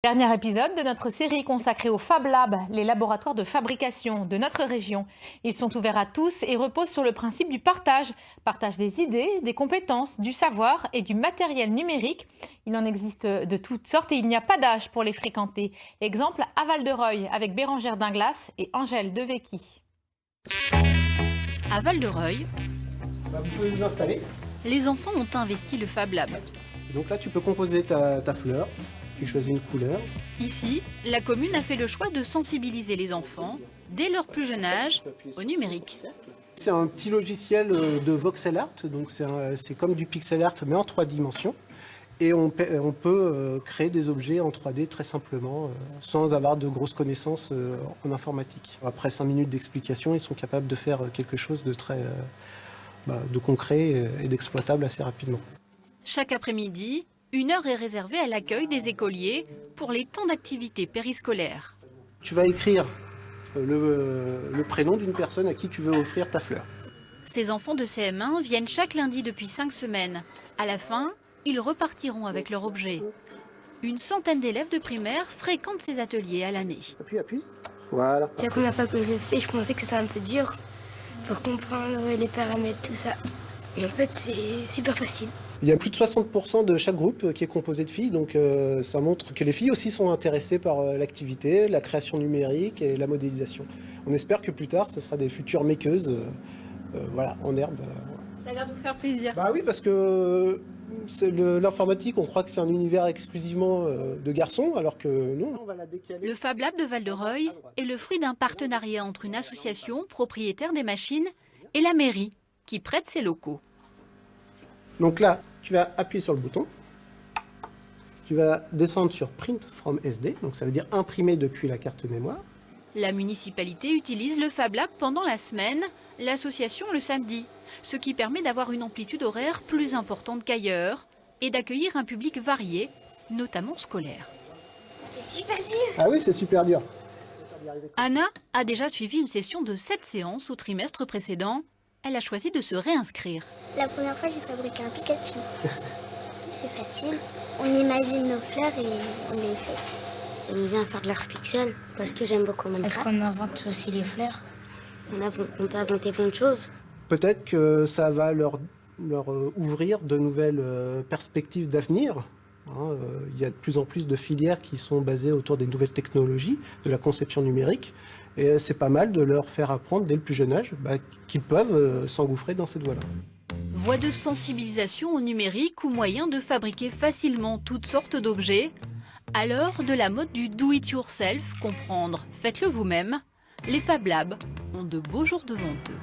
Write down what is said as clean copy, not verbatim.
Dernier épisode de notre série consacrée aux Fab Labs, les laboratoires de fabrication de notre région. Ils sont ouverts à tous et reposent sur le principe du partage. Partage des idées, des compétences, du savoir et du matériel numérique. Il en existe de toutes sortes et il n'y a pas d'âge pour les fréquenter. Exemple à Val-de-Reuil avec Bérangère Dinglas et Angèle Devecchi. À Val-de-Reuil, vous pouvez vous installer. les enfants ont investi le Fab Lab. Donc là, tu peux composer ta fleur. Tu choisis une couleur. Ici, la commune a fait le choix de sensibiliser les enfants, dès leur plus jeune âge, au numérique. C'est un petit logiciel de voxel art, donc c'est comme du pixel art mais en 3 dimensions. Et on peut créer des objets en 3D très simplement, sans avoir de grosses connaissances en informatique. Après 5 minutes d'explication, ils sont capables de faire quelque chose de très de concret et d'exploitable assez rapidement. Chaque après-midi, 1 heure est réservée à l'accueil des écoliers pour les temps d'activité périscolaire. Tu vas écrire le prénom d'une personne à qui tu veux offrir ta fleur. Ces enfants de CM1 viennent chaque lundi depuis 5 semaines. À la fin, ils repartiront avec leur objet. Une centaine d'élèves de primaire fréquentent ces ateliers à l'année. Appuie. Voilà. C'est la première fois que je le fais, je pensais que ça serait un peu dur pour comprendre les paramètres, tout ça. Et en fait, c'est super facile. Il y a plus de 60% de chaque groupe qui est composé de filles, donc ça montre que les filles aussi sont intéressées par l'activité, la création numérique et la modélisation. On espère que plus tard, ce sera des futures makeuses en herbe. Ça a l'air de vous faire plaisir. Bah oui, parce que l'informatique, on croit que c'est un univers exclusivement de garçons, alors que non. On va la décaler. Le Fab Lab de Val-de-Reuil est le fruit d'un partenariat entre une association propriétaire des machines et la mairie qui prête ses locaux. Donc là, tu vas appuyer sur le bouton. Tu vas descendre sur Print from SD, donc ça veut dire imprimer depuis la carte mémoire. La municipalité utilise le Fab Lab pendant la semaine, l'association le samedi, ce qui permet d'avoir une amplitude horaire plus importante qu'ailleurs et d'accueillir un public varié, notamment scolaire. C'est super dur. Ah oui, c'est super dur. Anna a déjà suivi une session de 7 séances au trimestre précédent. Elle a choisi de se réinscrire. La première fois, j'ai fabriqué un Pikachu. C'est facile. On imagine nos fleurs et on les fait. J'aime bien faire de l'art pixel parce que j'aime beaucoup Minecraft. Est-ce qu'on invente aussi les fleurs? On peut inventer plein de choses. Peut-être que ça va leur ouvrir de nouvelles perspectives d'avenir. Il y a de plus en plus de filières qui sont basées autour des nouvelles technologies, de la conception numérique. Et c'est pas mal de leur faire apprendre dès le plus jeune âge qu'ils peuvent s'engouffrer dans cette voie-là. Voie de sensibilisation au numérique ou moyen de fabriquer facilement toutes sortes d'objets. À l'heure de la mode du do-it-yourself, comprendre, faites-le vous-même, les Fab Labs ont de beaux jours devant eux.